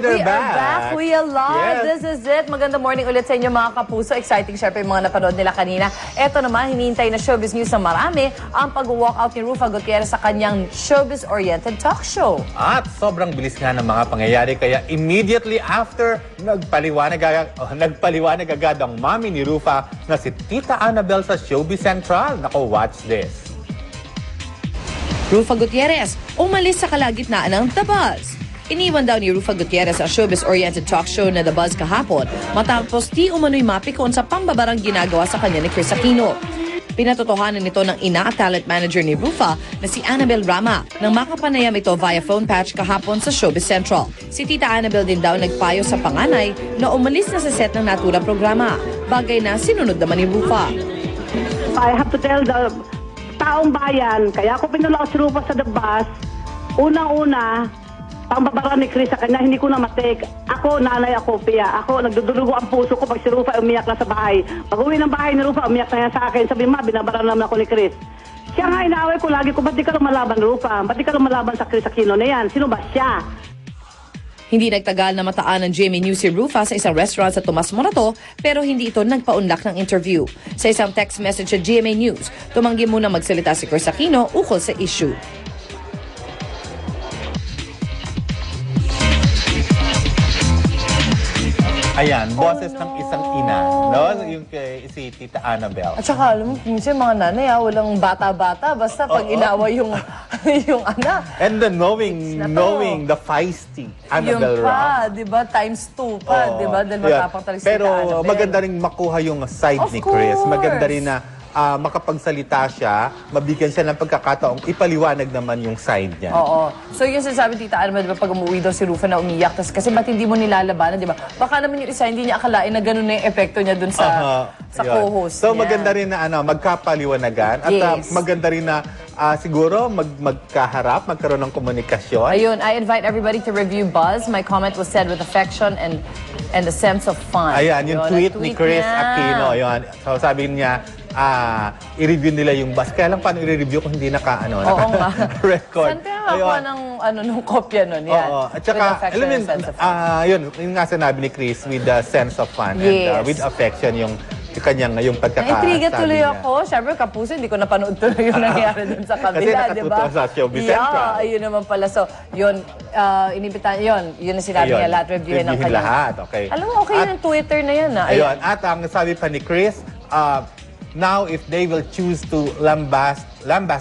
right, we are back. Kuya Lard, Yes. this is it. Magandang morning ulit sa inyo mga kapuso. Exciting syempre yung mga napanood nila kanina. Eto naman, hinihintay na showbiz news ng marami ang pag-walkout ni Rufa Gutierrez sa kanyang showbiz-oriented talk show. At sobrang bilis nga ng mga pangyayari kaya immediately after nagpaliwanag agad ang mami ni Rufa na si Tita Annabel sa Showbiz Central. Nako, watch this. Rufa Gutierrez, umalis sa kalagitnaan ng The Buzz. Iniwan daw ni Rufa Gutierrez ang showbiz-oriented talk show na The Buzz kahapon matapos di umano'y mapikon sa pambabarang ginagawa sa kanya ni Kris Aquino. Pinatotohanan nito ng ina at talent manager ni Rufa na si Annabel Rama nang makapanayam ito via phone patch kahapon sa Showbiz Central. Si Tita Annabel din daw nagpayo sa panganay na umalis na sa set ng Natura programa, bagay na sinunod naman ni Rufa. I have to tell the taong bayan, kaya ako pinulak si Rufa sa The Buzz. Unang-una, pambabara ni Kris sa kanya, hindi ko na matake. Ako, nanay ako, Pia. Ako, nagdudurugo ang puso ko pag si Rufa umiyak na sa bahay. Pag uwi ng bahay ni Rufa, umiyak na yan sa akin. Sabi, ma, binabara naman ako ni Kris. Siya nga, inaaway ko lagi ko, ba't di ka lumalaban, Rufa? Ba't di ka lumalaban sa Kris Aquino na yan? Sino ba siya? Hindi nagtagal na mataan ng GMA News si Rufa sa isang restaurant sa Tomas Morato pero hindi ito nagpaunlak ng interview. Sa isang text message sa GMA News, tumanggi muna magsalita si Kris Aquino ukol sa issue. Ayan, boses ng isang ina, no? Yung si Tita Annabel. At saka, alam mo, minsan mga nanay, walang bata-bata. Basta pag inaway yung, yung anak. And then knowing the feisty Annabel Yung pa, Rama. di ba? Times 2 pa, di ba? Dahil matapang talaga si Pero Tita Annabel. maganda rin makuha yung side Of ni Kris. course. Maganda rin na makapagsalita siya, mabigyan siya ng pagkakataong ipaliwanag naman yung side niya. Oo. So yung sinasabi Tita Annabel, di ba, pag umuwi daw si Rufa na umiyak, kasi ba't hindi mo nilalabanan, di ba? Baka naman yung isa, hindi niya akalain na gano'n na yung epekto niya dun sa Yun. co-host So niya. maganda rin na magkapaliwanagan at Yes. maganda rin na siguro magkaharap, magkaroon ng komunikasyon. Ayun, I invite everybody to review Buzz. My comment was said with affection and a sense of fun. Ayan, yung tweet ni Kris niya. Aquino. Yun. So sabi niya, i-review nila yung bus. Kaya lang paano i-review kung hindi Oo nga. record. Saan kaya makakuha ng kopya nun? Yan. Oo. At saka, With affection alam mo, and sense of fun. yun nga sinabi ni Kris with the sense of fun Yes. and with affection yung kanyang yung pagkakasabi Naitriga tuloy niya. ako. Siyempre, kapuso, hindi ko napanood tuloy yung nangyari dun sa kabila, di ba? Kasi nakatuto sa Showbiz Central. Ayun naman pala. So, yun, inibitahan, yun na sinabi niya, lahat reviewin ng kanya. Lahat, okay. Alam mo, okay yung Twitter na yan. Ayun. At ang sabi pa ni Kris, now if they will choose to lambast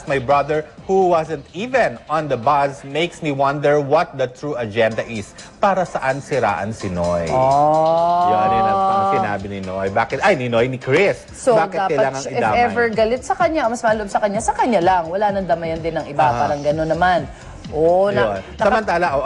my brother who wasn't even on the buzz, makes me wonder what the true agenda is. Para saan siraan si Noy? Yun ang sinabi ni Noy. Bakit? Ay, ni Kris. So, bakit dapat, kailangan if idamay? ever galit sa kanya, mas maloob sa kanya lang. Wala nang damayan din ng iba. Parang gano'n naman. Yun. Samantala,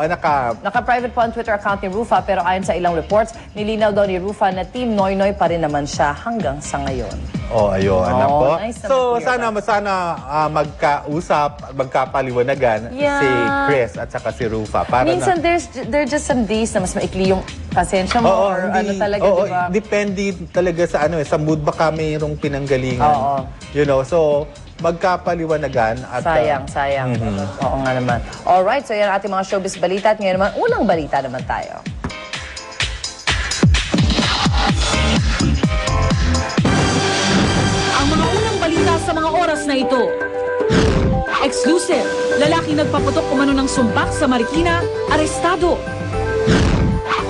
naka-private po ang Twitter account ni Rufa, pero ayon sa ilang reports, nilinaw daw ni Rufa na Team Noy Noy pa rin naman siya hanggang sa ngayon. Ayun. Ako. Nice So, naman sana magkausap, magkapaliwanagan si Kris at saka si Rufa. Para minsan, there are just some days na mas maikli yung pasensya mo or ano talaga, di ba? Depende talaga sa sa mood. Baka mayroong pinanggalingan. You know, so magkapaliwanagan at Sayang. Oo nga naman. Alright, so yan ang ating mga showbiz balita. At ngayon naman, unang balita naman tayo. Ang mga unang balita sa mga oras na ito. Exclusive, lalaki nagpaputok umano ng sumbak sa Marikina, arestado.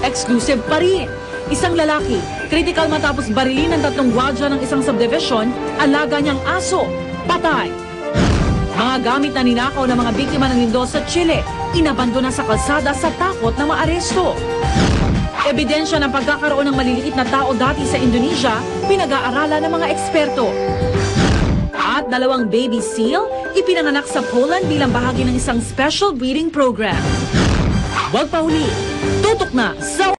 Exclusive pa rin, isang lalaki, critical matapos barilin ng 3 gwardiya ng isang subdivision, alaga niyang aso, patay. Mga gamit na ninakaw ng mga biktima ng lindol sa Chile, inabandona sa kalsada sa takot na maaresto. Ebidensya ng pagkakaroon ng maliliit na tao dati sa Indonesia, pinag-aaralan ng mga eksperto. At 2 baby seal, ipinanganak sa Poland bilang bahagi ng isang special breeding program. Huwag pa huli, tutok na sa